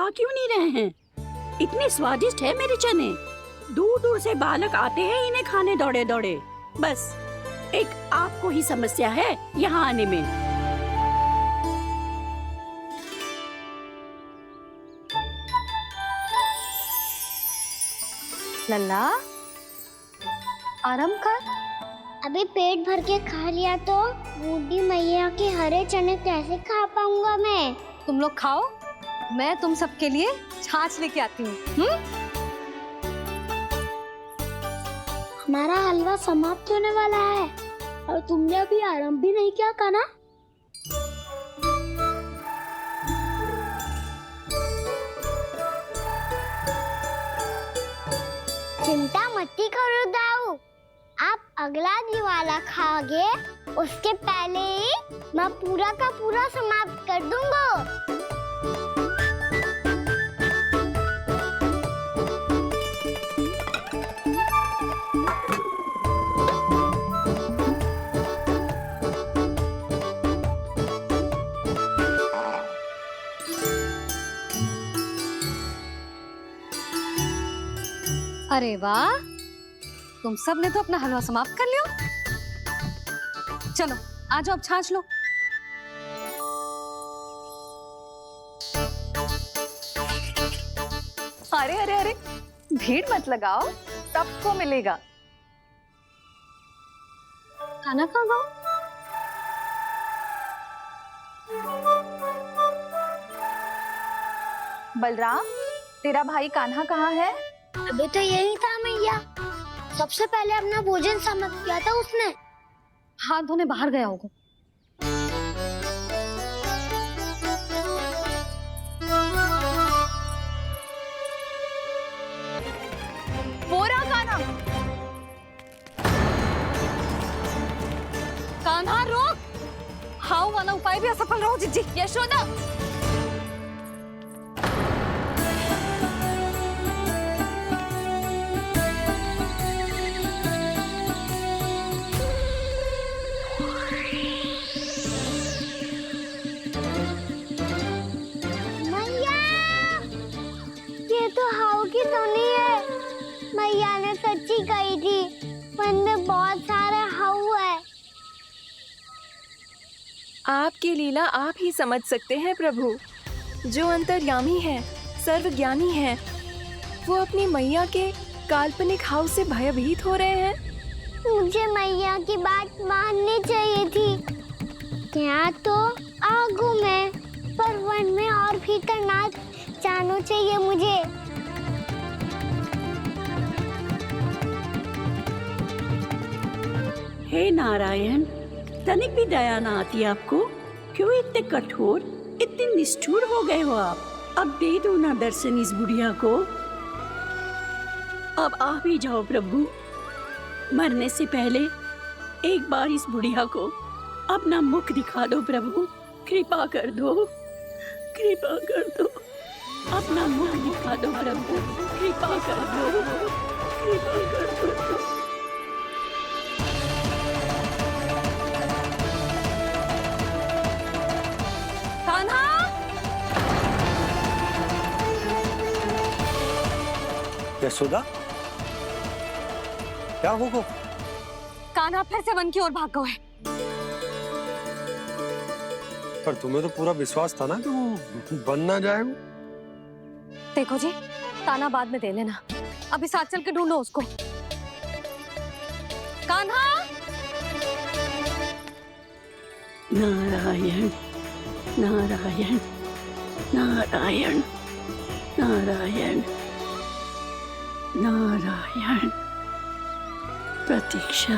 खा क्यों नहीं रहे हैं? इतने स्वादिष्ट है मेरे चने। दूर दूर से बालक आते हैं इन्हें खाने दौड़े दौड़े। बस एक आपको ही समस्या है यहाँ आने में। लल्ला, आराम कर। अभी पेट भर के खा लिया तो बूढ़ी मैया के हरे चने कैसे खा पाऊंगा मैं? तुम लोग खाओ, मैं तुम सबके लिए छाछ लेके आती हूँ। हमारा हलवा समाप्त होने वाला है और तुमने अभी आराम भी नहीं किया कान्हा। चिंता मत करो दाऊ, आप अगला दिवाला खाओगे उसके पहले ही मैं पूरा का पूरा समाप्त कर दूंगा। अरे वाह, तुम सब ने तो अपना हलवा समाप्त कर लिया। चलो आ जाओ, अब छाछ लो। अरे अरे अरे, भीड़ मत लगाओ, सबको मिलेगा। खाना खा गो। बलराम, तेरा भाई कान्हा कहाँ है? अभी तो यही था मैया, सबसे पहले अपना भोजन समाप्त किया था उसने। हाथ धोने बाहर गया होगा। पूरा कान्हा। कान्हा रोक, हाउ वाला उपाय भी असफल रहो जिज्जी। यशोदा, मैया, ये तो हाउ की धुनी है। मैया ने सच्ची कही थी, वन में बहुत सारे हाउ है। आपकी लीला आप ही समझ सकते हैं प्रभु। जो अंतर्यामी है, सर्वज्ञानी है, वो अपनी मैया के काल्पनिक हाव से भयभीत हो रहे हैं। मुझे मैया की बात माननी चाहिए थी। यहाँ तो आगू में, पर वन में और भीतर ना जाना चाहिए मुझे। हे नारायण, तनिक भी दया ना आती आपको? क्यों इतने कठोर, इतने निष्ठुर हो गए हो आप? अब दे दो ना दर्शन इस बुढ़िया को। अब आ भी जाओ प्रभु। मरने से पहले एक बार इस बुढ़िया को अपना मुख दिखा दो प्रभु। कृपा कर दो, कृपा कर दो। अपना मुख दिखा दो प्रभु, कृपा कर दो, कृपा कर दो। कान्हा, यशोदा, क्या होगा? कान्हा फिर से वन की ओर भाग गया है। पर तुम्हें तो पूरा विश्वास था ना कि वो बन ना जाए। देखो जी, ताना बाद में दे लेना, अभी साथ चल के ढूंढो उसको। कान्हा, नारायण नारायण नारायण नारायण नारायण। प्रतीक्षा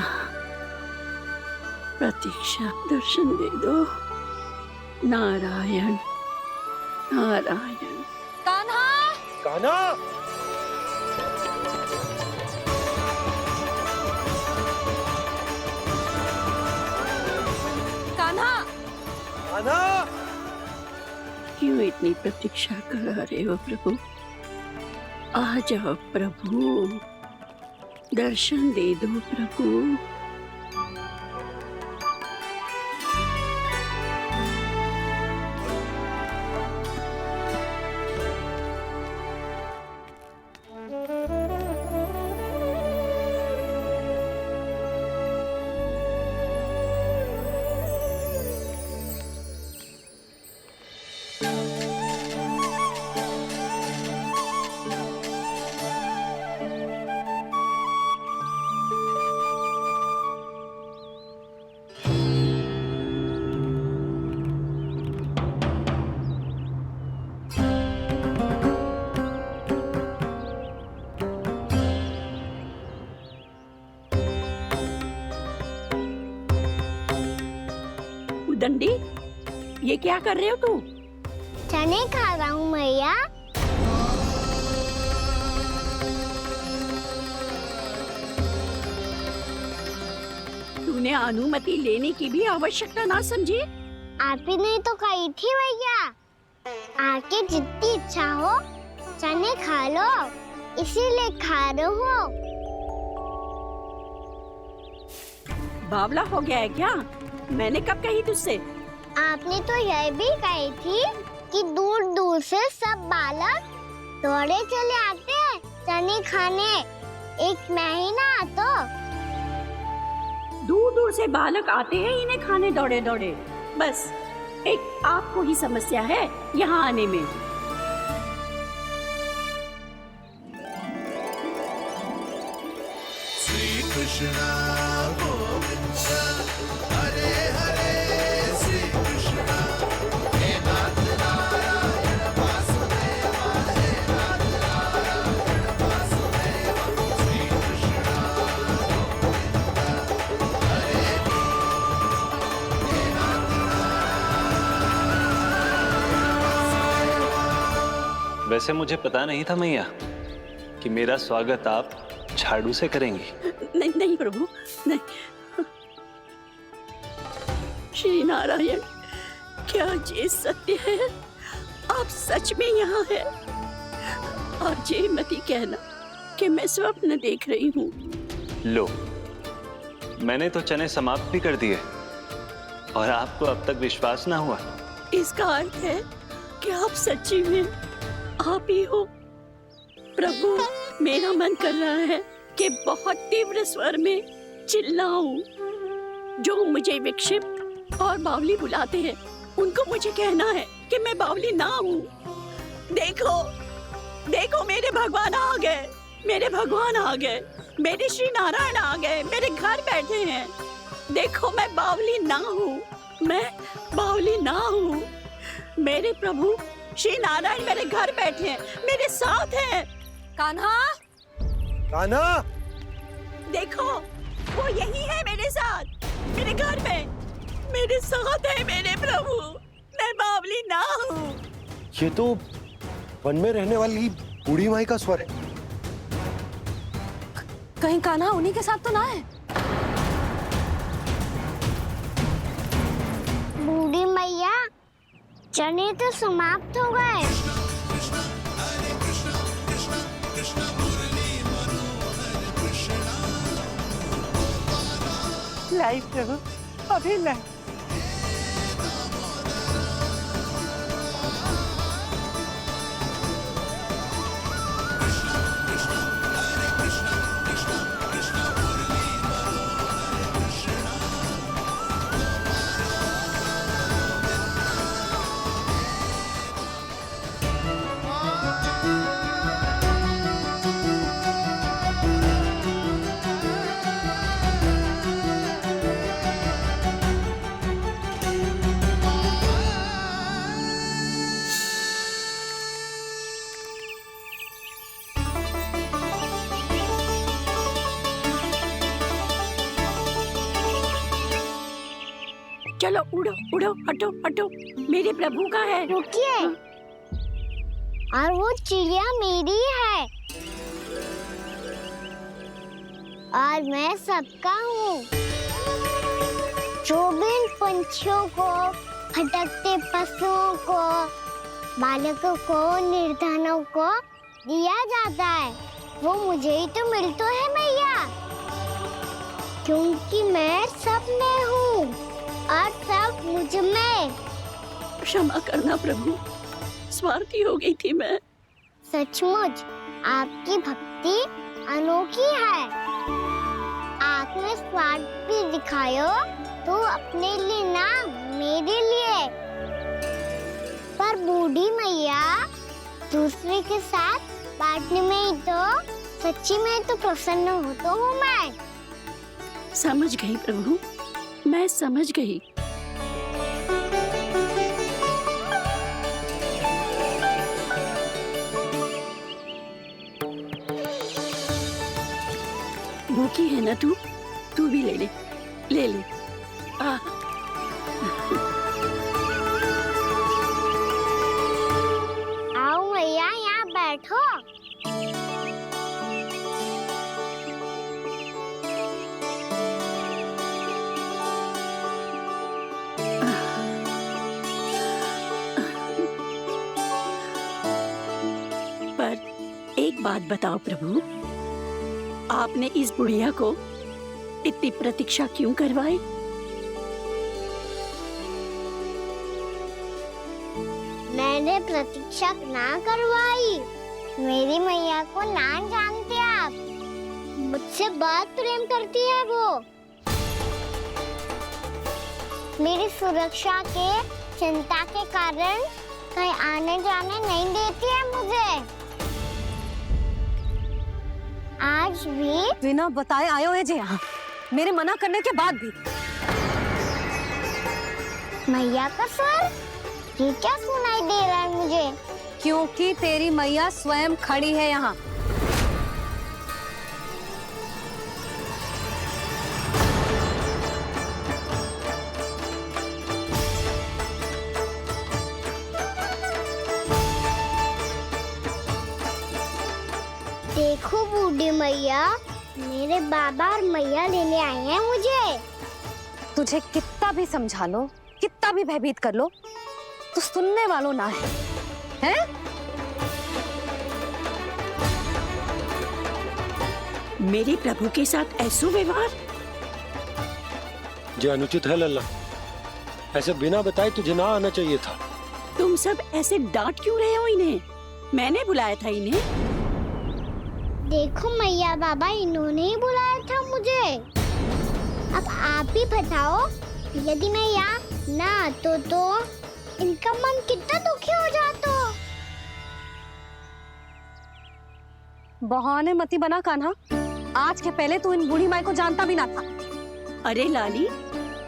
प्रतीक्षा, दर्शन दे दो। नारायण नारायण। कान्हा, कान्हा, कान्हा, कान्हा। क्यों इतनी प्रतीक्षा करा रहे हो प्रभु? आ जाओ प्रभु, दर्शन दे दो प्रभु। उदंडी, ये क्या कर रहे हो तू? चने खा रहा हूँ मैया। तूने अनुमति लेने की भी आवश्यकता ना समझी? आप ही ने तो कही थी भैया, आके जितनी इच्छा हो चने खा लो, इसीलिए खा रहे हो। बावला हो गया है क्या? मैंने कब कही तुझसे? आपने तो यह भी कही थी कि दूर दूर से सब बालक दौड़े चले आते हैं चने खाने, एक महीना तो दूर दूर से बालक आते हैं इन्हें खाने दौड़े दौड़े। बस एक आपको ही समस्या है यहाँ आने में। श्री कृष्णा गोविंद हरे हरे श्री कृष्णा हे नाथ नारायण वासुदेव हे नाथ नारायण वासुदेव श्री कृष्णा गोविंद हरे हे नाथ नारायण। वैसे मुझे पता नहीं था मैया कि मेरा स्वागत आप झाड़ू से करेंगी। नहीं नहीं प्रभु, नहीं। श्री नारायण, क्या ये सत्य है? आप सच में यहाँ हैं? और ये मत ही कहना कि मैं स्वप्न देख रही हूँ। लो, मैंने तो चने समाप्त भी कर दिए और आपको अब तक विश्वास ना हुआ। इसका अर्थ है कि आप सच्ची में आप ही हो। प्रभु, मेरा मन कर रहा है कि बहुत तीव्र स्वर में चिल्लाऊं। जो मुझे विक्षिप्त और बावली बुलाते हैं उनको मुझे कहना है कि मैं बावली ना हूँ। देखो देखो, मेरे भगवान आ गए, मेरे भगवान आ गए, मेरे श्री नारायण आ गए, मेरे घर बैठे हैं। देखो, मैं बावली ना हूँ, मैं बावली ना हूँ। मेरे प्रभु श्री नारायण मेरे घर बैठे हैं, मेरे साथ हैं। कान्हा, कान्हा, देखो, वो यही है मेरे साथ, मेरे घर में, मेरे साथ है मेरे प्रभु। मैं बावली ना हूँ। ये तो वन में रहने वाली बूढ़ी माई का स्वर है। कहीं कान्हा उन्हीं के साथ तो ना है? बूढ़ी मैया, चने तो समाप्त हो गए। लाई प्रभु, अभी लाई। चलो उड़ो उड़ो, हटो हटो, मेरे प्रभु का है। रुकिए, और वो चिड़िया मेरी है और मैं सबका हूँ। जो भी इन पंछियों को, भटकते पशुओं को, बालकों को, निर्धनों को दिया जाता है, वो मुझे ही तो मिलता है मैया, क्योंकि मैं सब में हूँ और सब मुझ में। क्षमा करना प्रभु, स्वार्थी हो गई थी मैं। सचमुच आपकी भक्ति अनोखी है। आपने स्वार्थ भी दिखायो तो अपने लिए ना, मेरे लिए। पर बूढ़ी मैया, दूसरे के साथ बांटने में ही तो सच्ची में तो प्रसन्न होता हूँ मैं। समझ गई प्रभु, मैं समझ गई। भूखी है ना तू? तू भी ले ले, ले ले। बैठो। पर एक बात बताओ प्रभु, आपने इस बुढ़िया को इतनी प्रतीक्षा क्यों करवाई? मैंने प्रतीक्षा ना करवाई। मेरी मैया को ना जानते आप, मुझसे बहुत प्रेम करती है वो। मेरी सुरक्षा के चिंता के कारण कहीं आने जाने नहीं देती है मुझे। आज भी बिना बताए आयो है जे यहाँ, मेरे मना करने के बाद भी। मैया का स्वर, ये क्या सुनाई दे रहा है मुझे? क्योंकि तेरी मैया स्वयं खड़ी है यहाँ। देखो बूढ़ी मैया, मेरे बाबा और मैया लेने आए हैं मुझे। तुझे कितना भी समझा लो, कितना भी भयभीत कर लो, तो सुनने वालों ना है, हैं? मेरे प्रभु के साथ ऐसा व्यवहार? जो अनुचित है लल्ला, ऐसे बिना बताए तुझे ना आना चाहिए था। तुम सब ऐसे डांट क्यों रहे हो इन्हें? मैंने बुलाया था इन्हें। देखो मैया बाबा, इन्होंने ही बुलाया था मुझे। अब आप ही बताओ, यदि मैं यहाँ ना आतो तो इनका मन कितना दुखी हो जाता। बहाने मती बना कान्हा, आज के पहले तू इन बूढ़ी माई को जानता भी ना था। अरे लाली,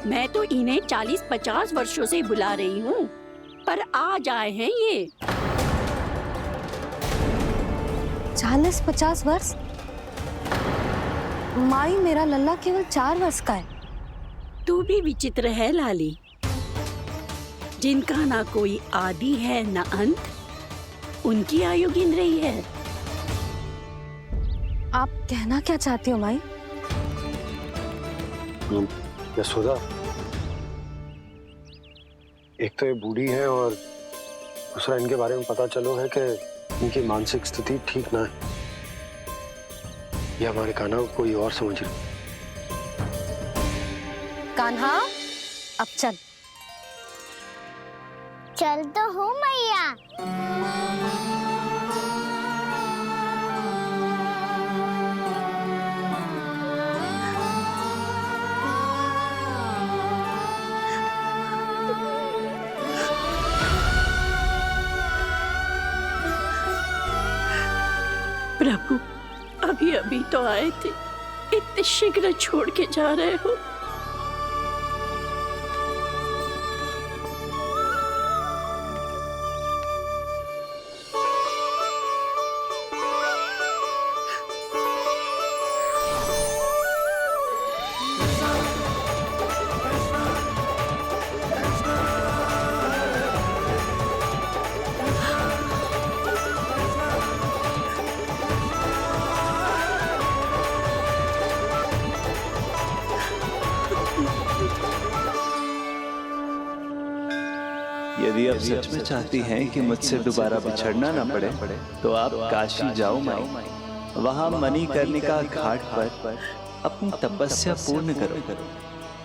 मैं तो इन्हें 40-50 वर्षों से बुला रही हूँ, पर आज आए हैं ये। 40-50 वर्ष? माई, मेरा लल्ला केवल 4 वर्ष का है। तू भी विचित्र है लाली, जिनका ना कोई आदि है ना अंत, उनकी आयु गिन रही है। आप कहना क्या चाहती हो माई? यशोदा, एक तो ये बूढ़ी है और दूसरा इनके बारे में पता चलो है कि इनकी मानसिक स्थिति ठीक ना है। ये हमारे कान्हा को कोई और समझ रही। कान्हा, अब चल। चल तो हूँ मैया। प्रभु, अभी अभी तो आए थे, इतने शीघ्र छोड़ के जा रहे हो? यदि आप सच में चाहती हैं कि मुझसे दोबारा बिछड़ना ना पड़े, तो आप काशी जाओ माई। वहां मणिकर्णिका घाट पर अपनी तपस्या पूर्ण करो।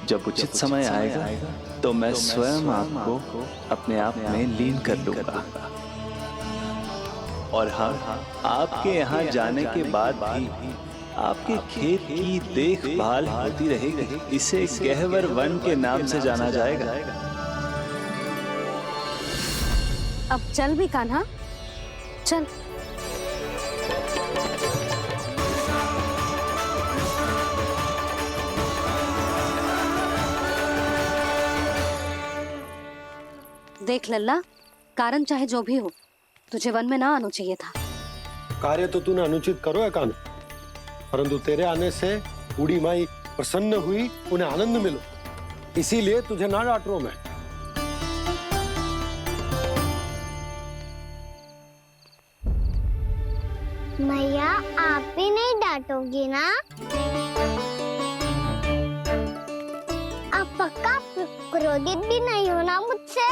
जब उचित समय आएगा तो मैं स्वयं आपको अपने आप में लीन कर लूंगा। और हाँ, आपके यहाँ जाने के बाद भी आपके खेत की देखभाल होती रहेगी। इसे गहवर वन के नाम से जाना जाएगा। अब चल भी कान्हा, चल। देख लल्ला, कारण चाहे जो भी हो, तुझे वन में ना आना चाहिए था। कार्य तो तूने अनुचित करो है कान्हा, परंतु तेरे आने से बूढ़ी माई प्रसन्न हुई, उन्हें आनंद मिलो, इसीलिए तुझे ना डांट रहा हूं मैं। मैया आप भी नहीं डांटोगी ना? आप पक्का क्रोधित भी नहीं हो ना मुझसे?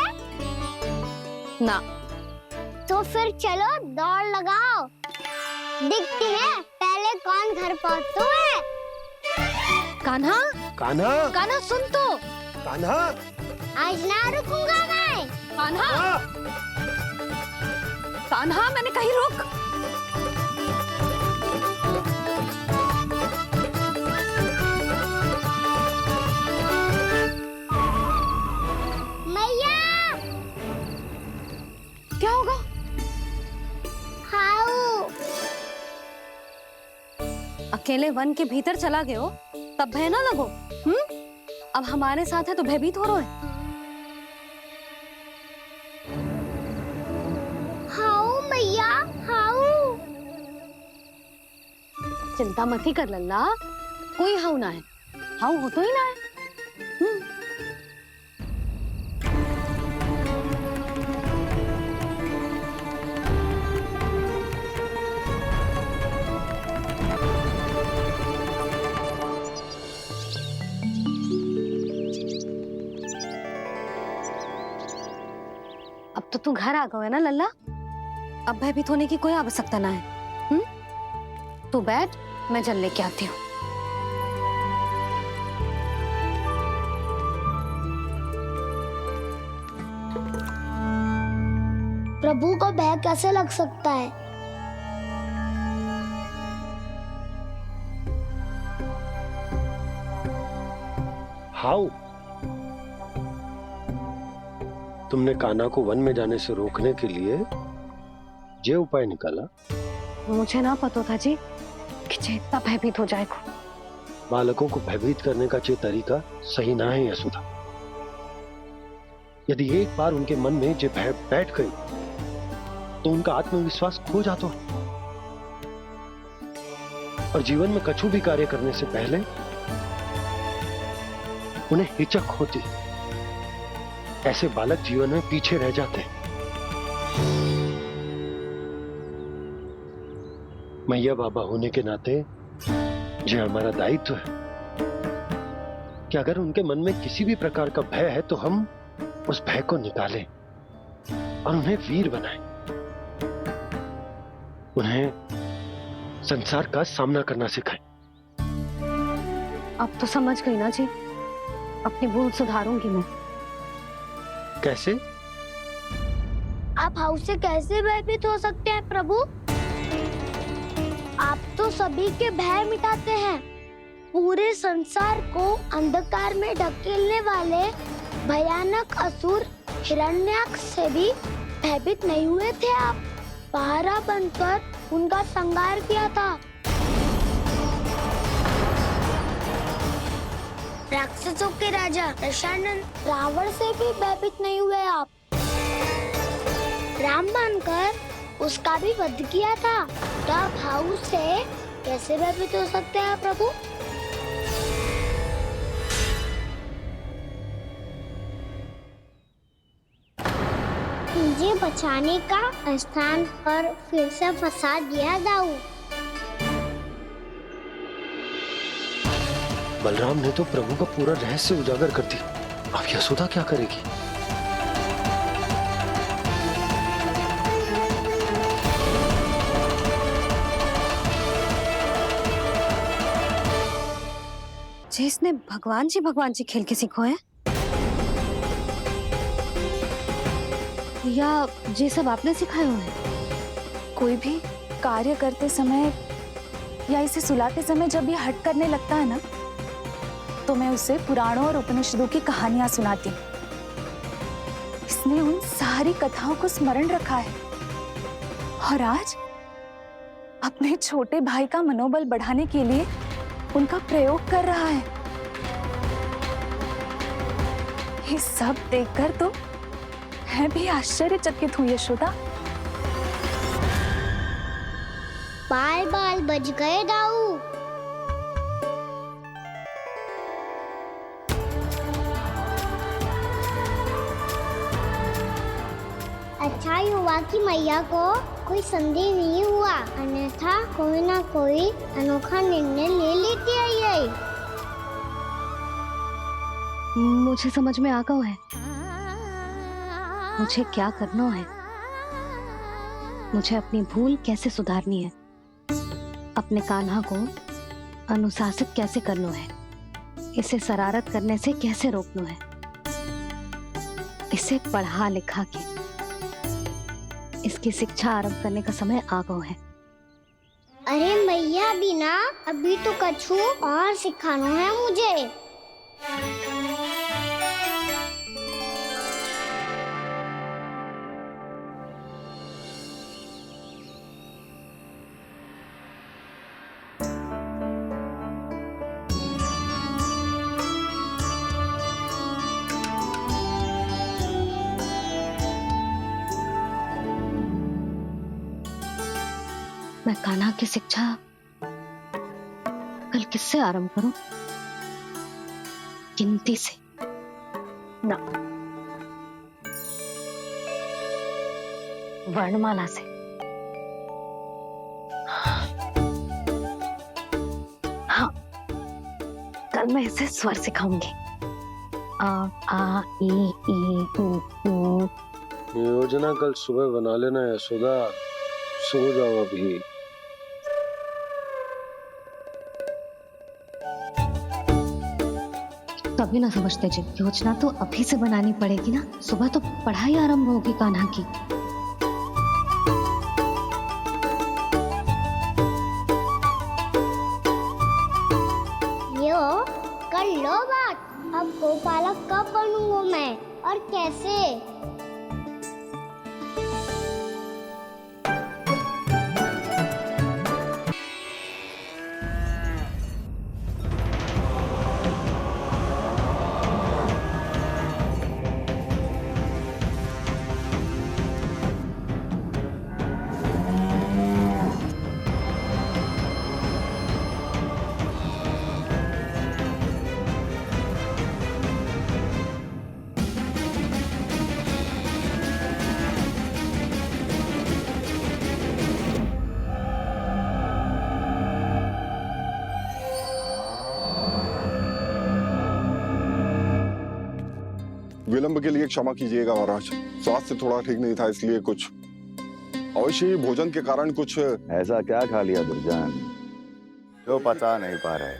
ना। तो फिर चलो दौड़ लगाओ, दिखती है पहले कौन घर पहुंचता है। कान्हा, कान्हा, कान्हा सुन तो। कान्हा, आज ना रुकूंगा मैं। कान्हा, कान्हा मैंने कहीं रुक। मैया, क्या होगा? हाउ अकेले वन के भीतर चला गए हो तब भय ना लगो। अब हमारे साथ है तो भयभीत हो रहे हो। हाउ मैया, हाउ। चिंता मत ही कर लल्ला, कोई हाउ ना है। हाउ हो तो ही ना है। अब तो तू घर आ गए ना लल्ला, अब भयभीत होने की कोई आवश्यकता ना है। तू बैठ, मैं जल लेके आती हूँ। प्रभु को भय कैसे लग सकता है? हाउ? तुमने कान्हा को वन में जाने से रोकने के लिए ये उपाय निकाला? मुझे ना पता था जी कि जे इतना भयभीत हो जाएगा। बालकों को भयभीत करने का ये तरीका सही ना है यशोदा। यदि एक बार उनके मन में ये भय बैठ गई तो उनका आत्मविश्वास खो जाता है और जीवन में कछु भी कार्य करने से पहले उन्हें हिचक होती। ऐसे बालक जीवन में पीछे रह जाते हैं। मैया बाबा होने के नाते यह हमारा दायित्व है कि अगर उनके मन में किसी भी प्रकार का भय है तो हम उस भय को निकालें और उन्हें वीर बनाएं, उन्हें संसार का सामना करना सिखाएं। अब तो समझ गई ना जी, अपनी भूल सुधारूंगी मैं। कैसे? आप हाउ से कैसे भयभीत हो सकते हैं प्रभु? आप तो सभी के भय मिटाते हैं। पूरे संसार को अंधकार में ढकेलने वाले भयानक असुर हिरण्याक्ष से भी भयभीत नहीं हुए थे आप। पहरा बनकर उनका संहार किया था। राक्षसों के राजा दशानन रावण से भी भयभीत नहीं हुए आप। राम बनकर उसका भी वध किया था। तो आप हाउ से कैसे भयभीत हो सकते हैं प्रभु? मुझे बचाने का स्थान पर फिर से फंसा दिया दाऊ। बलराम ने तो प्रभु का पूरा रहस्य उजागर कर दिया। अब यशोदा क्या करेगी? जिसने भगवान जी खेल के सीखो है या ये सब आपने सिखाए हुए हैं? कोई भी कार्य करते समय या इसे सुलाते समय जब ये हट करने लगता है ना, तो मैं उसे पुराणों और उपनिषदों की कहानियां सुनाती हूँ। इसने उन सारी कथाओं को स्मरण रखा है और आज अपने छोटे भाई का मनोबल बढ़ाने के लिए उनका प्रयोग कर रहा है। ये सब देखकर तो मैं भी आश्चर्यचकित हूँ यशोदा। बाल बाल बज गए दाऊ। अच्छा ही हुआ कि मैया को कोई संदेह नहीं हुआ, अन्यथा कोई ना कोई अनोखा निर्णय ले लेती है ये। मुझे समझ में आ गया है मुझे क्या करना है। मुझे अपनी भूल कैसे सुधारनी है, अपने कान्हा को अनुशासित कैसे करना है, इसे शरारत करने से कैसे रोकना है, इसे पढ़ा लिखा के इसकी शिक्षा आरंभ करने का समय आ गया है। अरे मैया बिना, अभी तो कछु और सिखाना है मुझे। मैं कान्हा की शिक्षा कल किससे आरंभ करूं? गिनती से ना, वर्णमाला से। हाँ, कल मैं इसे स्वर सिखाऊंगी। आ आ ई ई उ। योजना कल सुबह बना लेना यशोदा, सो जाओ अभी। कभी ना समझते जी, योजना तो अभी से बनानी पड़ेगी ना। सुबह तो पढ़ाई आरंभ होगी कान्हा की। यो कर लो बात। अब गोपालक कब बनूंगा मैं और कैसे? विलंब के लिए क्षमा कीजिएगा महाराज, स्वास्थ्य थोड़ा ठीक नहीं था इसलिए कुछ अवश्य ही भोजन के कारण कुछ। ऐसा क्या खा लिया दुर्जन जो पचा नहीं पा रहे?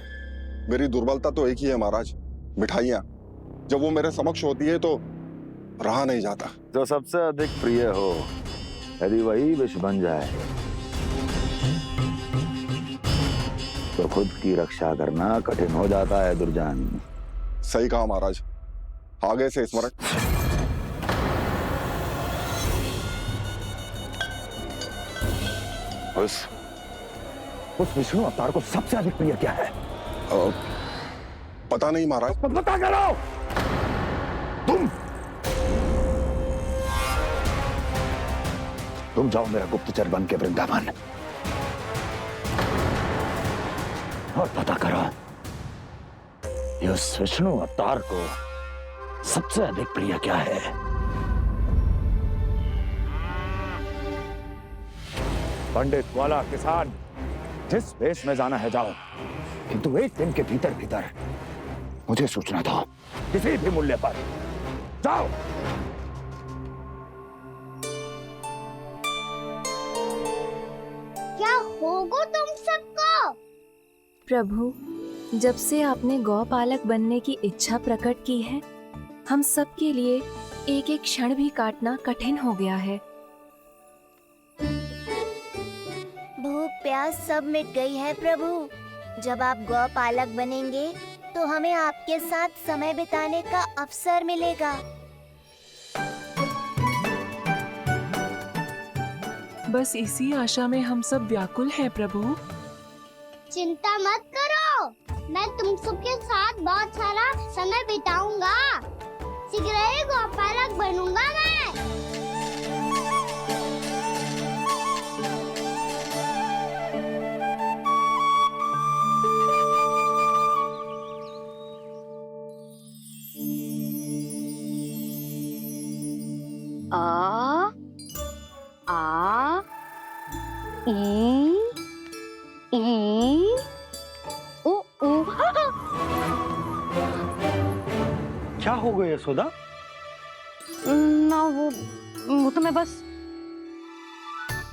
मेरी दुर्बलता तो एक ही है महाराज, मिठाइयाँ। जब वो मेरे समक्ष होती है तो रहा नहीं जाता। जो सबसे अधिक प्रिय हो, यदि वही विष बन जाए तो खुद की रक्षा करना कठिन हो जाता है दुर्जन। सही कहा महाराज, आगे से स्मरण। उस विष्णु अवतार को सबसे अधिक प्रिय क्या है? पता नहीं महाराज। पता करो। तुम जाओ मेरा गुप्तचर बन के वृंदावन और पता करो इस विष्णु अवतार को सबसे अधिक प्रिय क्या है। पंडित वाला किसान, जिस वेश में जाना है जाओ, किंतु एक दिन के भीतर भीतर मुझे सूचना दो, किसी भी मूल्य पर। जाओ। क्या होगा तुम सबको? प्रभु, जब से आपने गौपालक बनने की इच्छा प्रकट की है, हम सब के लिए एक एक क्षण भी काटना कठिन हो गया है। भूख प्यास सब मिट गई है प्रभु। जब आप गौपालक बनेंगे तो हमें आपके साथ समय बिताने का अवसर मिलेगा। बस इसी आशा में हम सब व्याकुल हैं प्रभु। चिंता मत करो, मैं तुम सबके साथ बहुत सारा समय बिताऊंगा। शीघ्र ही गोपालक बनूंगा मैं। आ आ ई ई ओ ओ क्या हो गया यशोदा? ना वो तो मैं बस।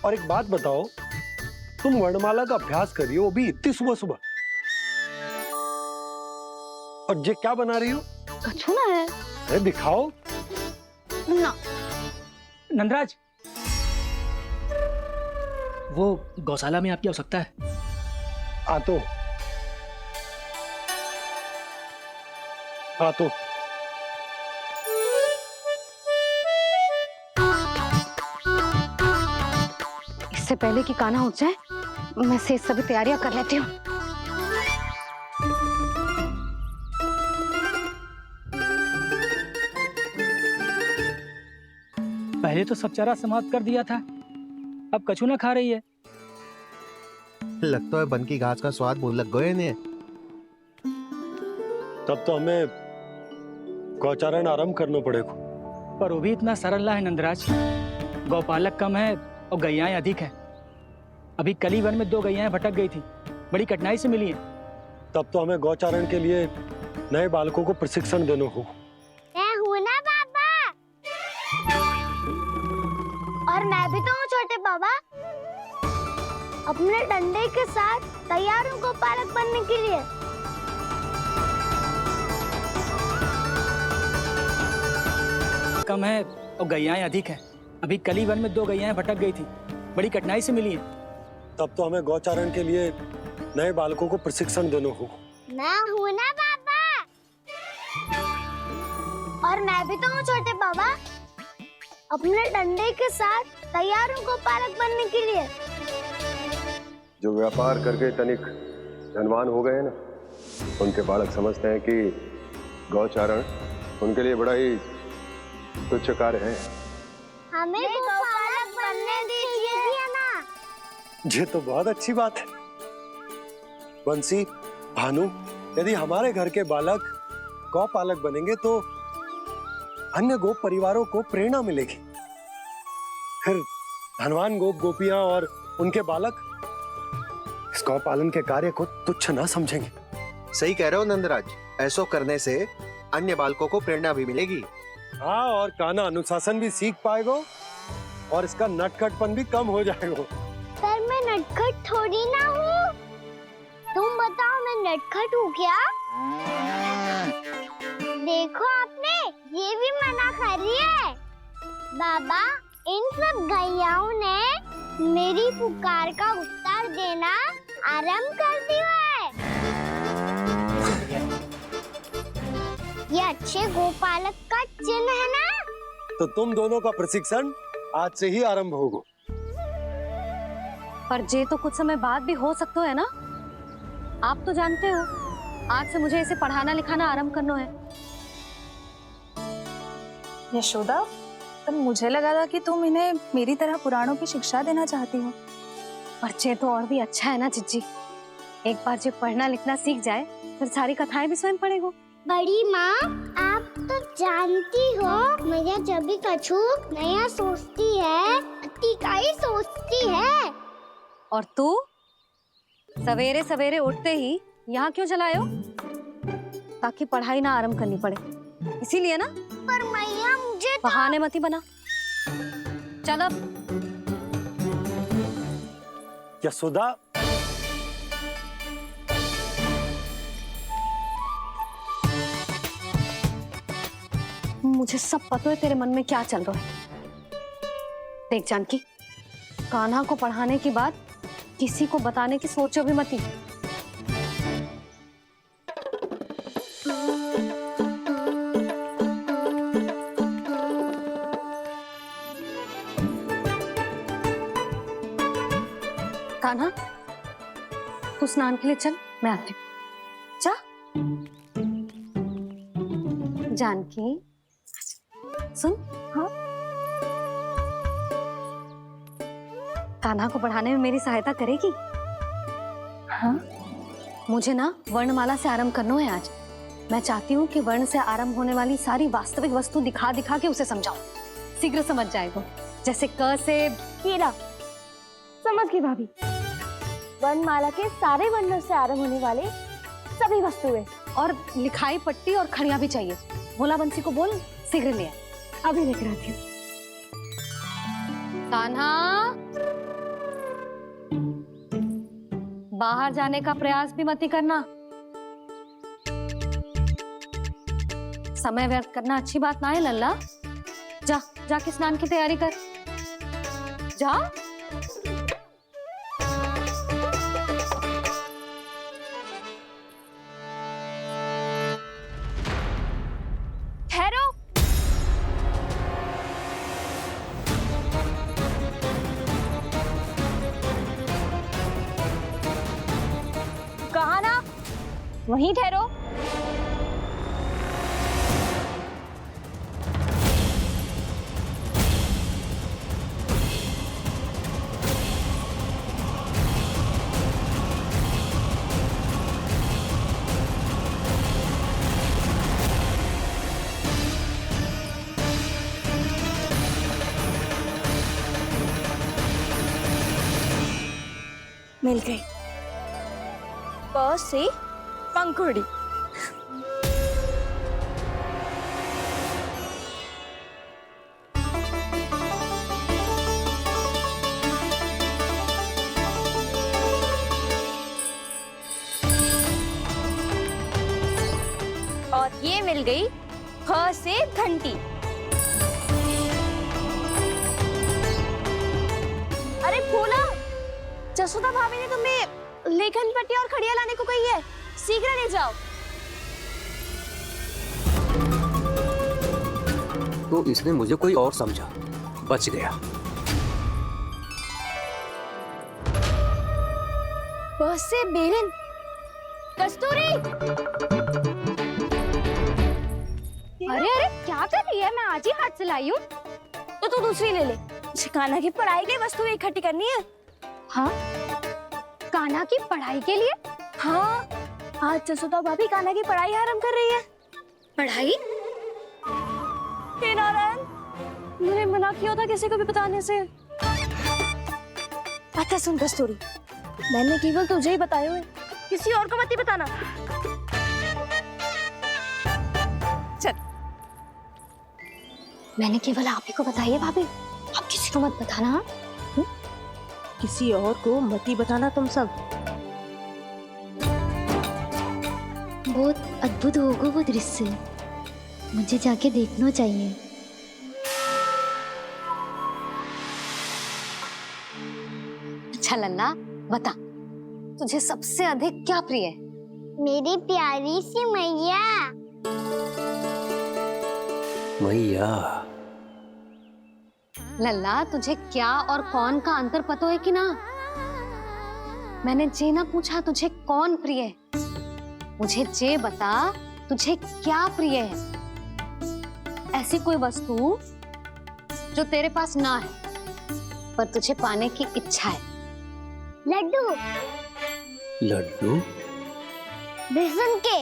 और एक बात बताओ, तुम वर्णमाला का अभ्यास कर रही हो, वो भी इतनी सुबह सुबह, और ये क्या बना रही हो? कछुआ है। अरे दिखाओ ना। नंदराज, वो गौशाला में आपकी आवश्यकता है। आ तो इससे पहले कि कान्हा उठ जाए, मैं से सभी तैयारियां कर लेती हूँ। पहले तो सब चारा समाप्त कर दिया था, अब कछू ना खा रही है। लगता है बन की घास का स्वाद भूल लग गए ने। तब तो हमें गौचारण आरंभ करना पड़ेगा। पर वो भी इतना सरल है नंदराज। गौपालक कम है और गैयाएं अधिक है। अभी कली वन में 2 गैयाएं भटक गई थी, बड़ी कठिनाई से मिली है। तब तो हमें गौचारण के लिए नए बालकों को प्रशिक्षण देना होगा। मैं हूँ ना बाबा, और मैं भी तो हूँ छोटे बाबा। अपने डंडे के साथ तैयार हूँ गोपालक बनने के लिए। कम है और गैयाएं अधिक है। अभी कली वन में 2 गैयाएं भटक गई थी, बड़ी कठिनाई से मिली है। तब तो हमें गौचारण के लिए नए बालकों को प्रशिक्षण देना होगा। मैं हूँ ना बाबा, और मैं भी तो हूँ छोटे बाबा। अपने डंडे के साथ तैयार हूँ गोपालक बनने के लिए। जो व्यापार करके तनिक धनवान हो गए ना, उनके बालक समझते हैं कि गौचारण उनके लिए बड़ा ही तुच्छ कार्य है। हमें गोपालक बनने दीजिए ना। ये तो बहुत अच्छी बात है। बंसी, भानु, यदि हमारे घर के बालक गौपालक बनेंगे तो अन्य गोप परिवारों को प्रेरणा मिलेगी। फिर धनवान गोप गोपियां और उनके बालक इस गौपालन के कार्य को तुच्छ ना समझेंगे। सही कह रहे हो नंदराज, ऐसा करने से अन्य बालकों को प्रेरणा भी मिलेगी। हाँ, और कान्हा अनुशासन भी सीख पाएगा और इसका नटखटपन भी कम हो जाएगा। पर मैं नटखट थोड़ी ना हूँ। तुम बताओ, मैं नटखट हूँ क्या? देखो आपने, ये भी मना कर रही है। बाबा, इन सब गैयाओं ने मेरी पुकार का उत्तर देना आरंभ कर दिया है। ये अच्छे गोपालक का चिन्ह है ना? तो तुम दोनों का प्रशिक्षण आज से ही आरंभ होगा। पर जे तो कुछ समय बाद भी हो सकता है ना। आप तो जानते हो, आज से मुझे इसे पढ़ाना लिखाना आरंभ करना है। यशोदा, पर मुझे लगा था कि तुम इन्हें मेरी तरह पुराणों की शिक्षा देना चाहती हो। पर जे तो और भी अच्छा है ना जिज्जी। एक बार जो पढ़ना लिखना सीख जाए, फिर सारी कथाएं भी स्वयं पढ़ेगा। बड़ी माँ, आप तो जानती हो, मैया जब भी कछु नया सोचती है, का ही सोचती है। और तू सवेरे सवेरे उठते ही यहाँ क्यों चलाए हो? ताकि पढ़ाई ना आरंभ करनी पड़े, इसीलिए ना। पर मैया मुझे बहाने मती बना। चल अब। यशोदा, मुझे सब पता है तेरे मन में क्या चल रहा है। देख जानकी, कान्हा को पढ़ाने की बात किसी को बताने की सोचो भी मती। कान्हा, तू स्नान के लिए चल, मैं आती हूँ। जा। जानकी, सुन। हाँ, कान्हा को पढ़ाने में मेरी सहायता करेगी? हाँ, मुझे ना वर्णमाला से आरंभ करना है आज। मैं चाहती हूँ कि वर्ण से आरंभ होने वाली सारी वास्तविक वस्तु दिखा दिखा के उसे समझाऊं। शीघ्र समझ जाएगा। जैसे क से केला। समझ गई भाभी। वर्णमाला के सारे वर्णों से आरंभ होने वाले सभी वस्तुएं और लिखाई पट्टी और खड़िया भी चाहिए। भोला बंसी को बोल शीघ्र ले आए। अभी लेकर आती हूँ। कान्हा, बाहर जाने का प्रयास भी मत ही करना। समय व्यर्थ करना अच्छी बात ना है लल्ला। जा जाके स्नान की तैयारी कर। जा। ठहरो। कहा ना, वहीं ठहरो। मिल गई। प से पंखुड़ी। और ये मिल गई फ से घंटी। अरे भोला, जसोदा भाभी ने तुम्हें लेखन पट्टी और खड़िया लाने को कही है, शीघ्र ले जाओ। तो इसने मुझे कोई और समझा, बच गया। बस से बेलन। कस्तूरी। अरे अरे क्या कर रही है? मैं आज ही हाथ से लाई हूँ। तो तू दूसरी ले ले। कान्हा की पढ़ाई की वस्तुएं इकट्ठी करनी है। हाँ, कान्हा की पढ़ाई के लिए? हाँ, आज जसोदा भाभी कान्हा की पढ़ाई आरंभ कर रही है। पढ़ाई? हे नारायण, मैंने मना किया था किसी को भी बताने से। अच्छा सुन कस्तूरी, मैंने केवल तुझे ही बताया है, किसी और को मत ही बताना। चल। मैंने केवल आप ही को बताई है भाभी, आप किसी को मत बताना। हाँ? किसी और को मत ही बताना तुम सब। बहुत अद्भुत होगा वो दृश्य, मुझे जाके देखना चाहिए। अच्छा लल्ला, बता तुझे सबसे अधिक क्या प्रिय है? मेरी प्यारी सी मैया। मैया। लल्ला, तुझे क्या और कौन का अंतर पता है कि ना? मैंने जे ना पूछा तुझे कौन प्रिय है, मुझे जे बता तुझे क्या प्रिय है। ऐसी कोई वस्तु जो तेरे पास ना है पर तुझे पाने की इच्छा है। लड्डू। लड्डू? बेसन के।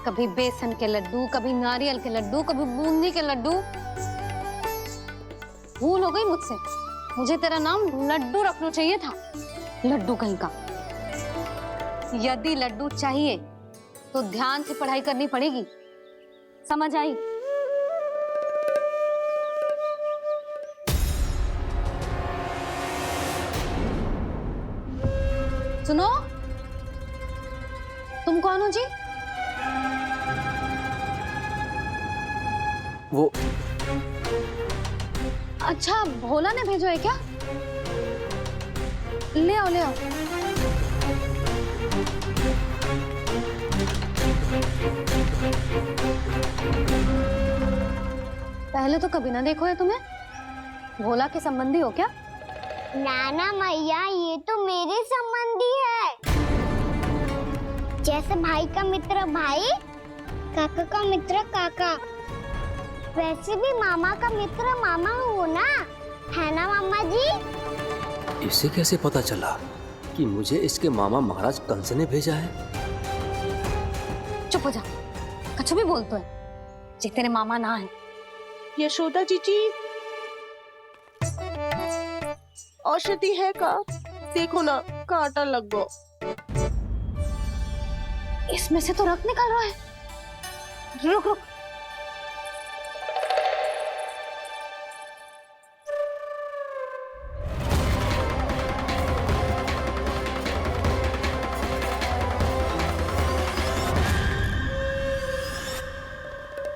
कभी बेसन के लड्डू, कभी नारियल के लड्डू, कभी बूंदी के लड्डू। भूल हो गई मुझसे, मुझे तेरा नाम लड्डू रखना चाहिए था। लड्डू कहीं का। यदि लड्डू चाहिए तो ध्यान से पढ़ाई करनी पड़ेगी, समझ आई? सुनो, तुम कौन हो जी? वो अच्छा, भोला ने भेजो है क्या? ले आओ ले आओ। पहले तो कभी ना देखो है तुम्हें। भोला के संबंधी हो क्या? नाना मैया, ये तो मेरे संबंधी है। जैसे भाई का मित्र भाई, काका का मित्र काका, वैसे भी मामा का मित्र मामा हो ना, है ना मामा जी? इसे कैसे पता चला कि मुझे इसके मामा महाराज कंस ने भेजा है? चुप हो जा, कुछ भी बोलते है, जे तेरे मामा ना है। यशोदा जीजी, औषधि है का? देखो ना, कांटा लग गो। इसमें से तो रक्त निकल रहा है। रुक रुक।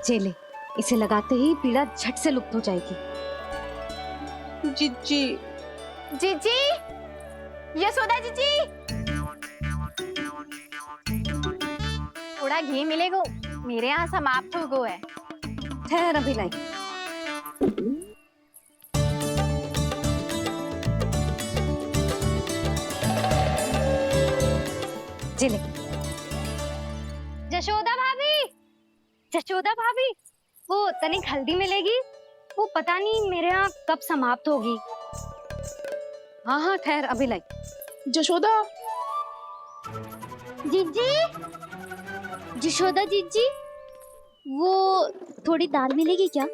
चले, इसे लगाते ही पीड़ा झट से लुप्त हो जाएगी। जीजी, जीजी, यशोदा जीजी, थोड़ा घी मिलेगा? मेरे यहाँ समाप्त हो गो है। ठहर अभी लाई। चले। जशोदा भाभी, जशोदा भाभी, वो तनिक हल्दी मिलेगी? वो पता नहीं मेरे यहाँ कब समाप्त होगी। हाँ हाँ ठहर अभी लाई। जशोदा, जीजी, जशोदा जीजी, वो थोड़ी दाल मिलेगी क्या?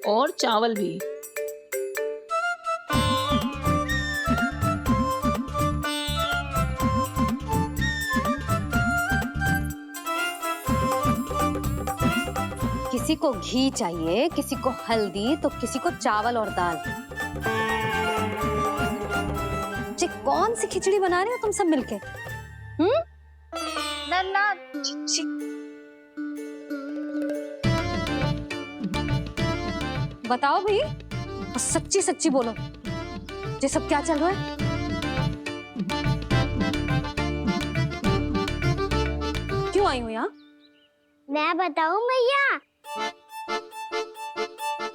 और चावल भी। किसी को घी चाहिए, किसी को हल्दी, तो किसी को चावल और दाल। जी कौन सी खिचड़ी बना रहे हो तुम सब मिलके? नन्ना, बताओ भाई, सच्ची सच्ची बोलो, ये सब क्या चल रहा है? क्यों आई हूँ यहाँ? मैं बताऊं भैया,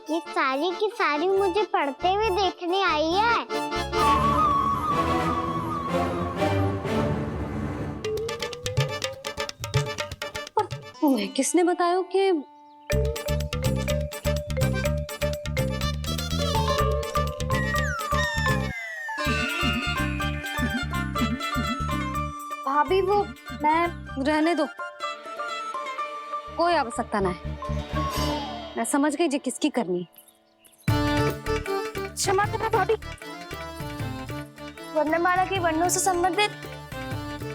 ये सारी की सारी मुझे पढ़ते हुए देखने आई है। पर तुम्हें किसने बताया कि भाभी? वो मैं रहने दो, कोई आवश्यकता ना है। मैं समझ गई जी किसकी करनी। क्षमा करना भाभी, वर्णमाला के वर्णों से संबंधित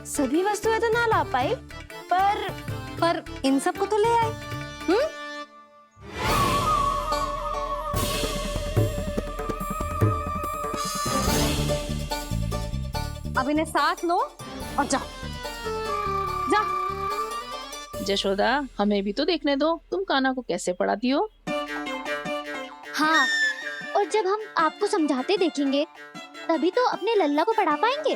सभी वस्तुएं तो ना ला पाई, पर इन सब को तो ले आए। अब इन्हें साथ लो और जाओ। जा। जशोदा, हमें भी तो देखने दो, तुम कान्हा को कैसे पढ़ाती हो। हाँ, और जब हम आपको समझाते देखेंगे तभी तो अपने लल्ला को पढ़ा पाएंगे।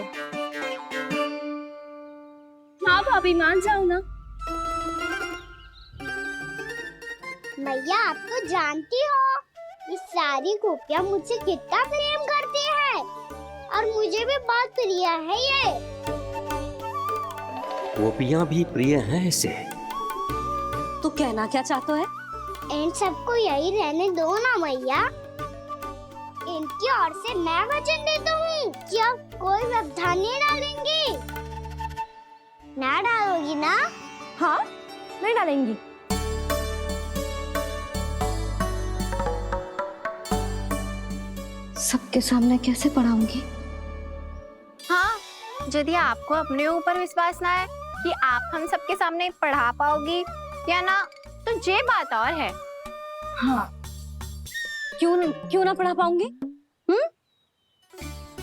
हाँ भाभी, मान जाओ ना। मैया, आप तो जानती हो ये सारी गोपियां मुझसे कितना प्रेम करती है, और मुझे भी बहुत प्रिय है ये। गोपियां भी प्रिय हैं इसे। तू कहना क्या चाहता है? इन सबको यही रहने दो ना मैया। इनकी ओर से मैं वचन देता हूँ कि अब कोई व्यवधान नहीं डालेंगी। ना डालोगी ना? हाँ, नहीं डालेंगी। सबके सामने कैसे पढ़ाऊंगी? हाँ, यदि आपको अपने ऊपर विश्वास ना है कि आप हम सबके सामने पढ़ा पाओगी या ना, तो ये बात और है। हाँ, क्यों ना पढ़ा पाऊंगी?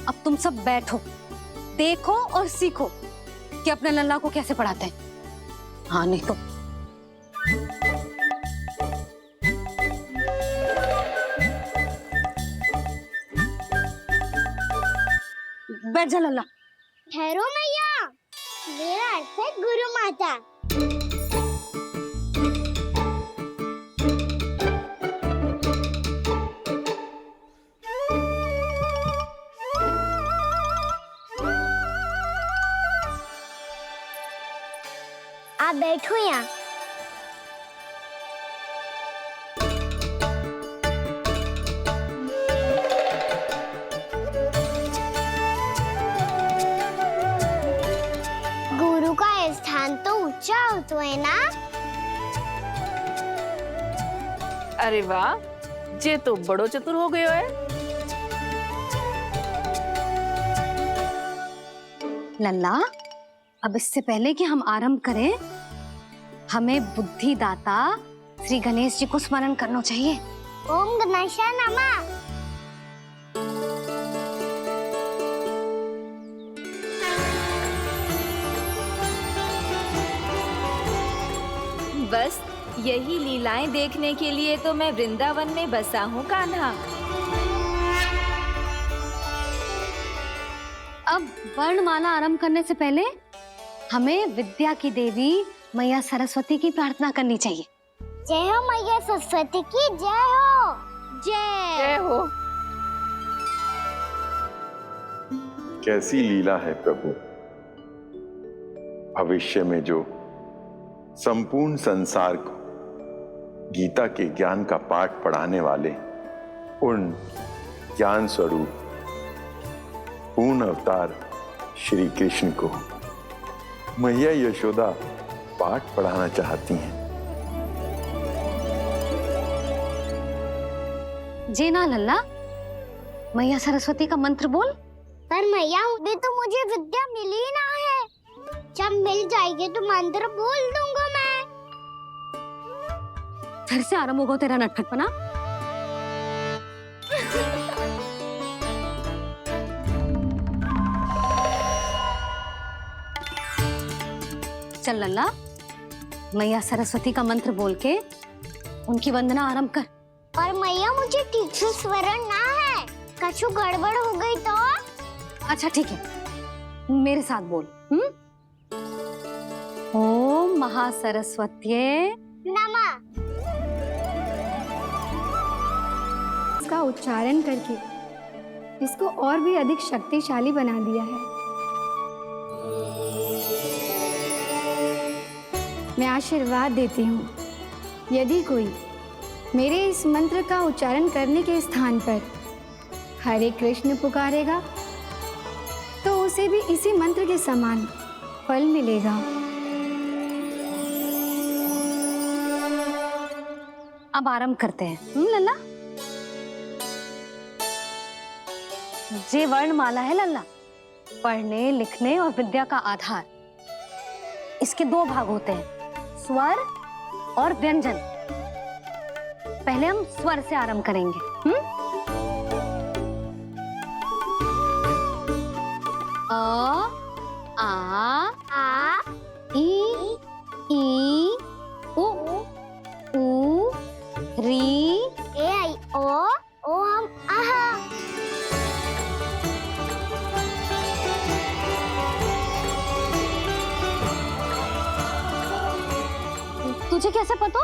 अब तुम सब बैठो, देखो और सीखो कि अपने लल्ला को कैसे पढ़ाते हैं। हाँ, नहीं तो बैठ जा लल्ला। ठहरो मैया, मेरा अर्थ है गुरु माता। आप बैठो यहाँ। गुरु का स्थान तो ऊंचा होता है ना? अरे वाह, जे तो बड़ो चतुर हो गयो है। लल्ला, अब इससे पहले कि हम आरंभ करें, हमें बुद्धिदाता श्री गणेश जी को स्मरण करना चाहिए। ओम गणेशाय नमः। बस यही लीलाएं देखने के लिए तो मैं वृंदावन में बसा हूँ कान्हा। अब वर्णमाला आरंभ करने से पहले हमें विद्या की देवी मैया सरस्वती की प्रार्थना करनी चाहिए। जय हो मैया सरस्वती की जय हो। जय हो। कैसी लीला है प्रभु, भविष्य में जो संपूर्ण संसार को गीता के ज्ञान का पाठ पढ़ाने वाले उन ज्ञान स्वरूप पूर्ण अवतार श्री कृष्ण को मैया यशोदा पाठ पढ़ाना चाहती हैं। जी ना लल्ला, मैया सरस्वती का मंत्र बोल। पर मैया अभी तो मुझे विद्या मिली ना है, जब मिल जाएगी तो मंत्र बोल दूंगा मैं। फिर से आरंभ होगा तेरा नटखटपना। चल लल्ला, मैया सरस्वती का मंत्र बोल के उनकी वंदना आरंभ कर। पर मैया मुझे ठीक से स्मरण ना है, कछु गड़बड़ हो गई तो? अच्छा ठीक है, मेरे साथ बोल। ओम महासरस्वत्ये नमः। इसका उच्चारण करके इसको और भी अधिक शक्तिशाली बना दिया है। मैं आशीर्वाद देती हूँ, यदि कोई मेरे इस मंत्र का उच्चारण करने के स्थान पर हरे कृष्ण पुकारेगा तो उसे भी इसी मंत्र के समान फल मिलेगा। अब आरंभ करते हैं। लल्ला, जे वर्णमाला है लल्ला, पढ़ने लिखने और विद्या का आधार। इसके दो भाग होते हैं, स्वर और व्यंजन। पहले हम स्वर से आरंभ करेंगे। अ, आ, ई, उ, री, ए आई ओ हम आहा। तुझे कैसे पता?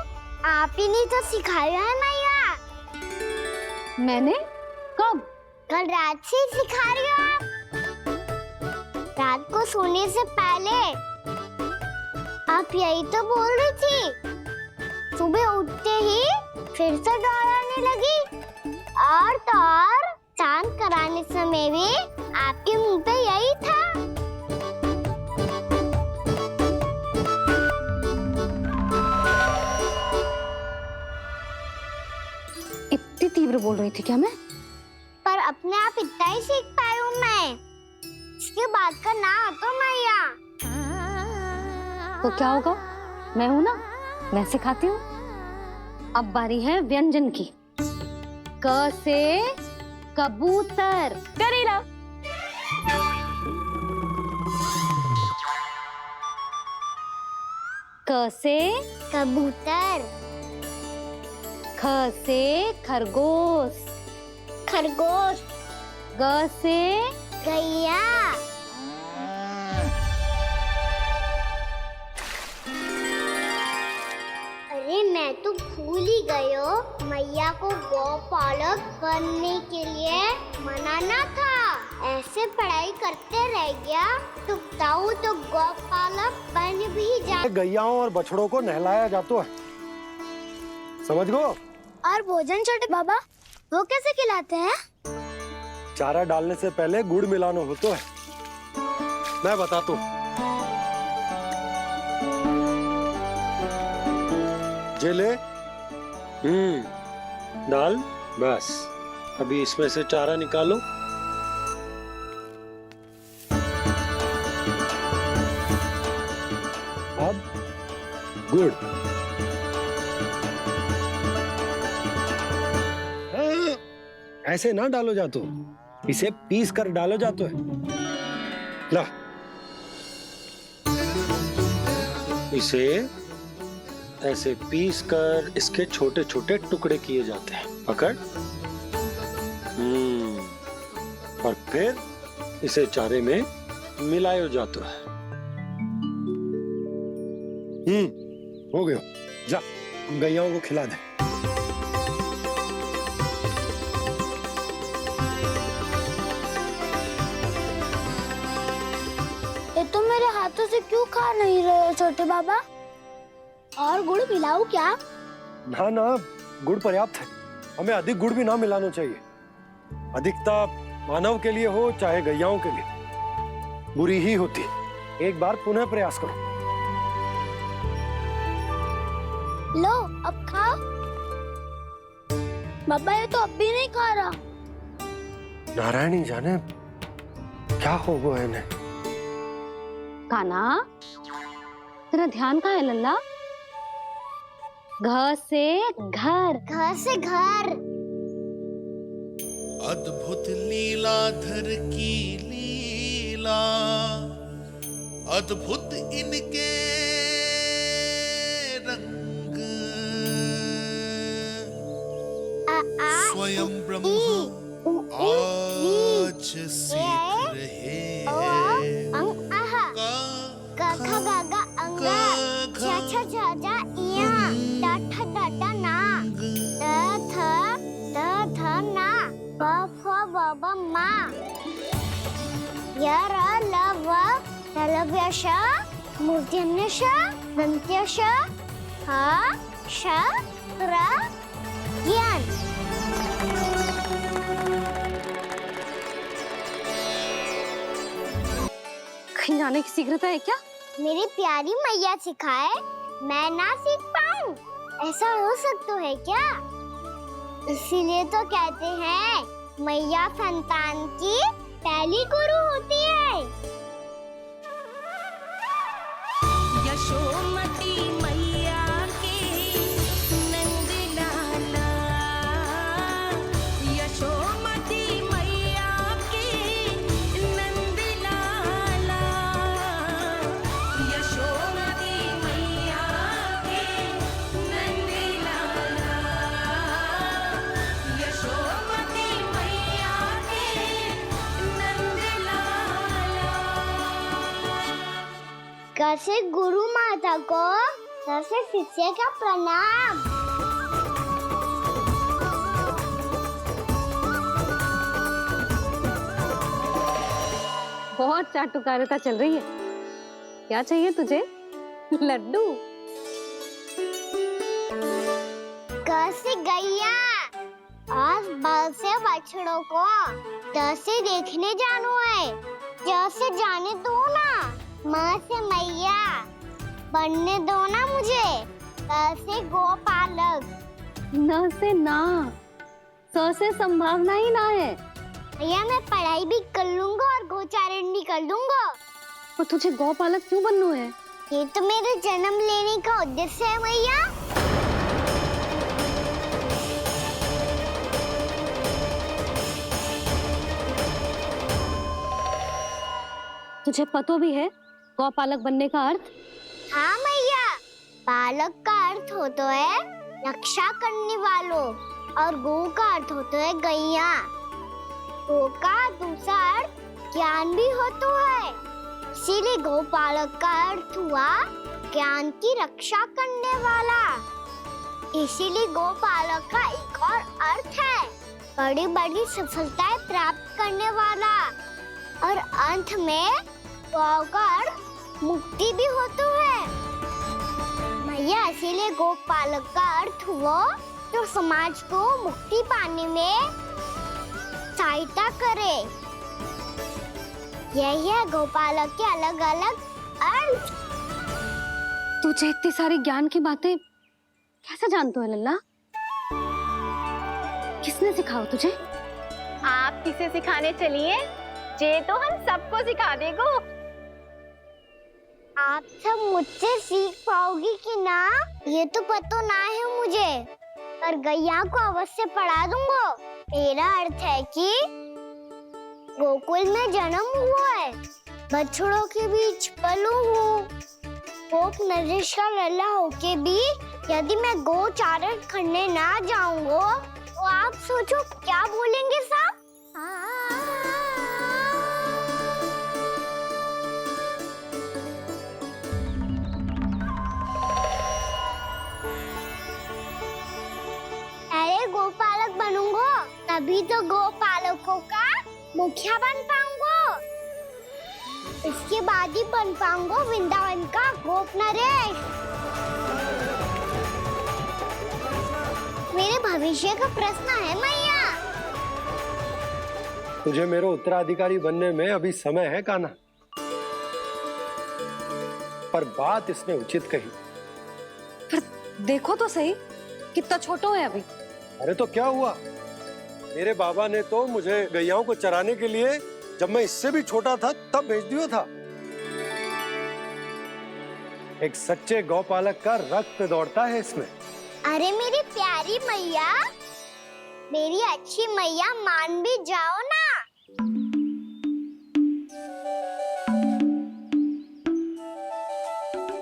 आप ही ने तो सिखाया है मैया। मैंने? कब? कल रात से सिखा रही हो आप। रात को सोने से पहले आप यही तो बोल रही थी। सुबह उठते ही फिर से दोहराने लगी, और तो और चांद कराने समय भी आपके मुंह पे यही था। इतनी तीव्र बोल रही थी क्या मैं? पर अपने आप इतना ही सीख पाई हूँ मैं। इसके बाद का ना तो मैया। तो क्या होगा? मैं हूं ना, मैं सिखाती हूँ। अब बारी है व्यंजन की। क से कबूतर। करेला। क से कबूतर। ख से खरगोश। खरगोश। ग से गैया। अरे मैं तो भूल ही गई हूँ, मैया को गौपालक बनने के लिए मनाना था। ऐसे पढ़ाई करते रह गया तो ताऊ तो गौपालक बन भी जाए। गैयाओं और बछड़ों को नहलाया जाता है, समझ गो। और भोजन छोटे बाबा वो कैसे खिलाते हैं? चारा डालने से पहले गुड़ मिलाना होता है, मैं बताता हूँ। जेले डाल, बस अभी इसमें से चारा निकालो। गुड़। हाँ, ऐसे ना डालो जातो, इसे पीस कर डालो जातो है। ला, इसे ऐसे पीस कर इसके छोटे छोटे टुकड़े किए जाते हैं। पकड़। और फिर इसे चारे में मिलायो जाता है। हो गया। जा, हम गैयाओं को खिला दे। ये तो मेरे हाथों से क्यों खा नहीं रहे हो छोटे बाबा? और गुड़ मिलाऊं क्या? ना ना, गुड़ पर्याप्त है। हमें अधिक गुड़ भी ना मिलाना चाहिए। अधिकता मानव के लिए हो चाहे गैयाओं के लिए बुरी ही होती है। एक बार पुनः प्रयास करो। लो, अब खाओ। बाबा ये तो अब भी नहीं खा रहा। नारायणी जाने क्या हो गया इन्हें। काना, तेरा ध्यान कहाँ है लल्ला? घर से घर, घर से घर। अद्भुत लीलाधर की लीला, अद्भुत इनके रंग, स्वयं ब्रह्म आज सीख रहे हैं। गा गा गा अंगा, छा छा छा छा इया, टा ठा टा टा ना, ता था ना, बा फा बा बा मा, या रा ला वा, तलव्यशा, मूर्धन्यशा, दन्त्यशा, हा शा रा ज्ञान। कहीं जाने की शीघ्रता है क्या? मेरी प्यारी मैया सिखाए, मैं ना सीख पाऊं, ऐसा हो सकता है क्या? इसीलिए तो कहते हैं मैया संतान की पहली गुरु होती है। यशोमती मैया के नंद लाला, यशोमती मैया के नंद लाला, यशोमती मैया के नंद लाला, यशोमती मैया के नंद लाला। कैसे गुरु माता को सबसे शिष्य का प्रणाम। बहुत चाटुकारिता चल रही है। क्या चाहिए तुझे? लड्डू? कैसे गैया और बल से बछड़ों को कैसे देखने जानो है, जैसे जाने दो ना, माँ से मैया बनने दो ना मुझे, कैसे गोपालक। न से ना, स से संभावना ही ना है। भैया मैं पढ़ाई भी कर लूंगा और गोचारण भी कर दूंगा। और तुझे गौपालक क्यों बनना है? ये तो मेरे जन्म लेने का उद्देश्य है भैया। तुझे पतो भी है गौपालक बनने का अर्थ? हाँ मैया, पालक का अर्थ होता है रक्षा करने वालों और गौ का अर्थ होता है गैया। गौ का दूसरा अर्थ ज्ञान भी होता है, इसीलिए गौपालक का अर्थ हुआ ज्ञान की रक्षा करने वाला। इसीलिए गौपालक का एक और अर्थ है बड़ी बड़ी सफलताएं प्राप्त करने वाला, और अंत में गौ का अर्थ मुक्ति भी होता है। भैया इसीलिए गोपालक का अर्थ हुआ जो समाज को मुक्ति पाने में सहायता करे। यही है गोपालक के अलग अलग अर्थ। तुझे इतनी सारी ज्ञान की बातें कैसे जानते हो लल्ला? किसने सिखाओ तुझे? आप किसे सिखाने चलिए, जे तो हम सबको सिखा देगो। आप सब मुझसे सीख पाओगी कि ना, ये तो पता ना है मुझे, पर गैया को अवश्य पढ़ा दूंगा। मेरा अर्थ है कि गोकुल में जन्म हुआ है, बछड़ों के बीच पलू हूँ, गोप नरेश का लल्ला होके भी यदि मैं गोचारण करने ना जाऊंगा तो आप सोचो क्या बोलेंगे साहब? अरे गोपालक बनूंगा तभी तो गोपालकों का मुखिया बन पाऊंगा, इसके बाद ही बन पाऊंगा वृंदावन का गोप नरेश। मेरे भविष्य का प्रश्न है मैया। तुझे मेरे उत्तराधिकारी बनने में अभी समय है कान्हा, पर बात इसने उचित कही। पर देखो तो सही, कितना छोटो है अभी। अरे तो क्या हुआ, मेरे बाबा ने तो मुझे गैयाओं को चराने के लिए जब मैं इससे भी छोटा था तब भेज दिया था। एक सच्चे गौपालक का रक्त दौड़ता है इसमें। अरे मेरी प्यारी मैया, मेरी अच्छी मैया, मान भी जाओ ना।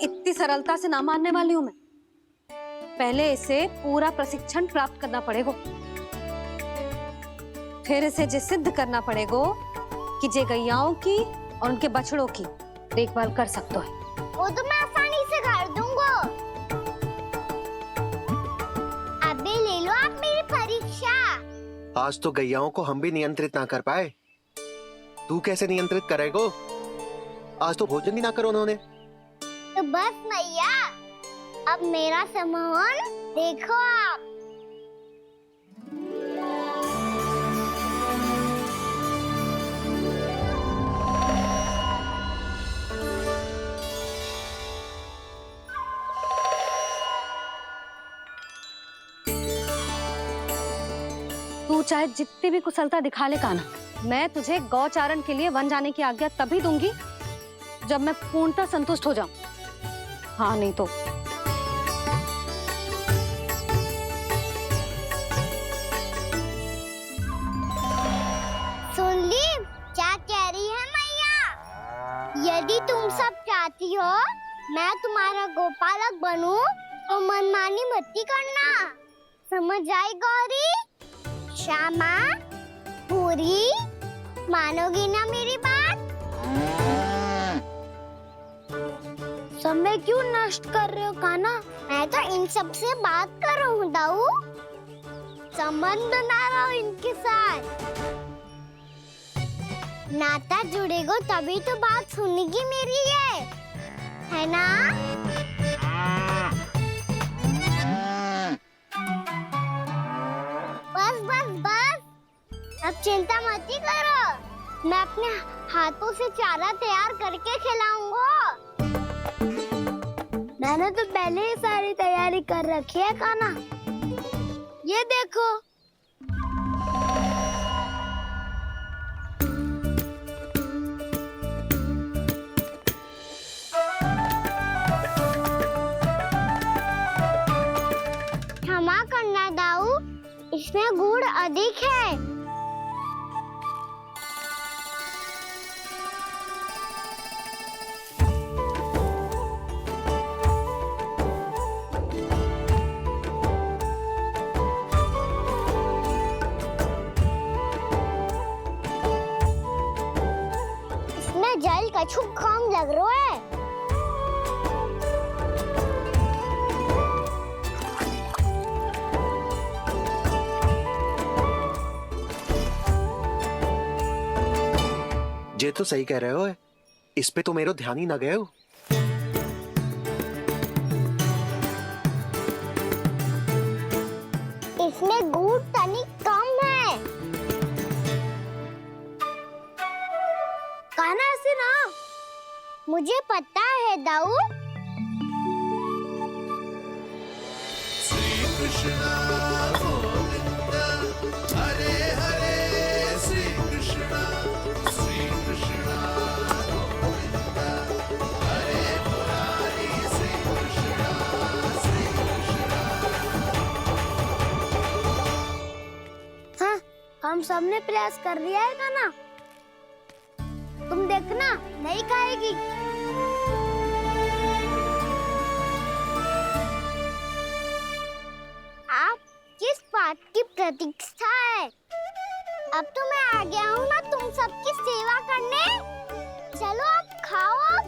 इतनी सरलता से ना मानने वाली हूँ मैं। पहले इसे पूरा प्रशिक्षण प्राप्त करना पड़ेगा, फिर इसे ये सिद्ध करना पड़ेगा कि जे गैयाओं की और उनके बछड़ों की देखभाल कर सकते हैं। वो तो मैं आसानी से कर दूंगा। अबे ले लो आप मेरी परीक्षा। आज तो गैयाओं को हम भी नियंत्रित ना कर पाए, तू कैसे नियंत्रित करेगो? आज तो भोजन भी ना करो उन्होंने। तो बस मैया, अब मेरा सम्मान देखो आप। तू चाहे जितनी भी कुशलता दिखा ले कान्हा, मैं तुझे गौचारण के लिए वन जाने की आज्ञा तभी दूंगी जब मैं पूर्णतः संतुष्ट हो जाऊं। हाँ नहीं तो सुन ली क्या कह रही है मैया? यदि तुम सब चाहती हो मैं तुम्हारा गोपालक बनूं तो मनमानी मत करना, समझ आई गौरी? श्यामा, पूरी, मानोगी ना मेरी बात? समय क्यों नष्ट कर रहे हो कान्हा? मैं तो इन सब से बात कर रहा हूँ दाऊ, संबंध बना रहा हूँ इनके साथ। नाता जुड़ेगा तभी तो बात सुनेगी मेरी, ये है ना? बस बस बस, अब चिंता मत ही करो, मैं अपने हाथों से चारा तैयार करके खिलाऊंगा। मैंने तो पहले ही सारी तैयारी कर रखी है कान्हा, ये देखो। क्षमा करना दाऊ, इसमें गुड़ अधिक है। इसमें जल कछु कम लग रहा है। ये तो सही कह रहे हो, इस पे तो मेरा ध्यान ही ना गए हो। इसमें गुड़ तनिक कम है। कान्हा ऐसे ना, मुझे पता है दाऊ। श्री कृष्ण गोविंद हरे हरे, श्री कृष्ण गोविंद हरे सबने प्रयास कर लिया है कान्हा। तुम देखना नहीं खाएगी। आप किस बात की प्रतीक्षा है? अब तो मैं आ गया हूँ ना तुम सबकी सेवा करने। चलो अब खाओ अब।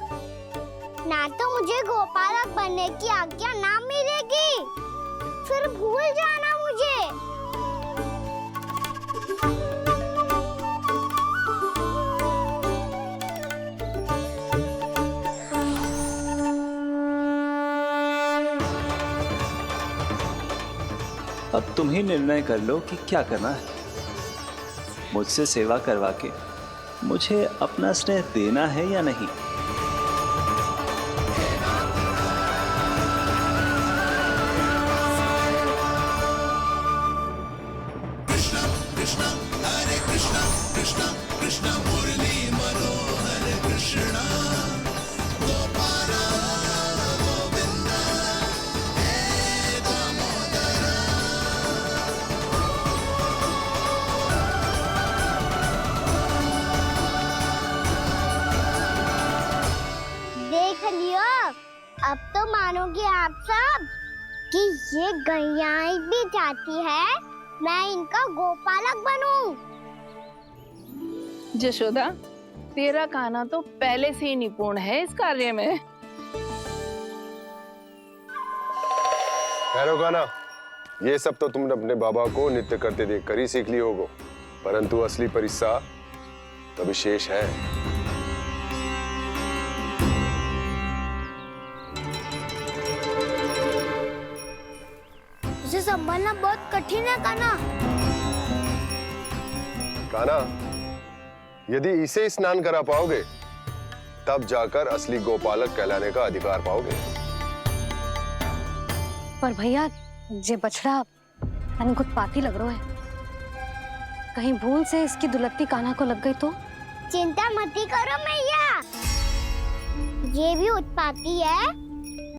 ना तो मुझे गोपालक बनने की आज्ञा ना मिलेगी, फिर भूल जाना मुझे। अब तुम ही निर्णय कर लो कि क्या करना है। मुझसे सेवा करवा के मुझे अपना स्नेह देना है या नहीं। देख लियो, अब तो मानोगे आप सब कि ये गैयाएं भी चाहती है मैं इनका गोपालक बनूं। जशोदा, तेरा कान्हा तो पहले से ही निपुण है इस कार्य में। ठहरो कान्हा, ये सब तो तुमने अपने बाबा को नृत्य करते देखकर ही सीख ली होगो, परंतु असली परिस्सा तो विशेष है। उसे संभालना बहुत कठिन है कान्हा। कान्हा, यदि इसे स्नान करा पाओगे तब जाकर असली गोपालक कहलाने का अधिकार पाओगे। पर भैया, ये बछड़ा उत्पाती लग रहा है। कहीं भूल से इसकी दुलत्ती कान्हा को लग गई तो? चिंता मत करो मैया, ये भी उत्पाती है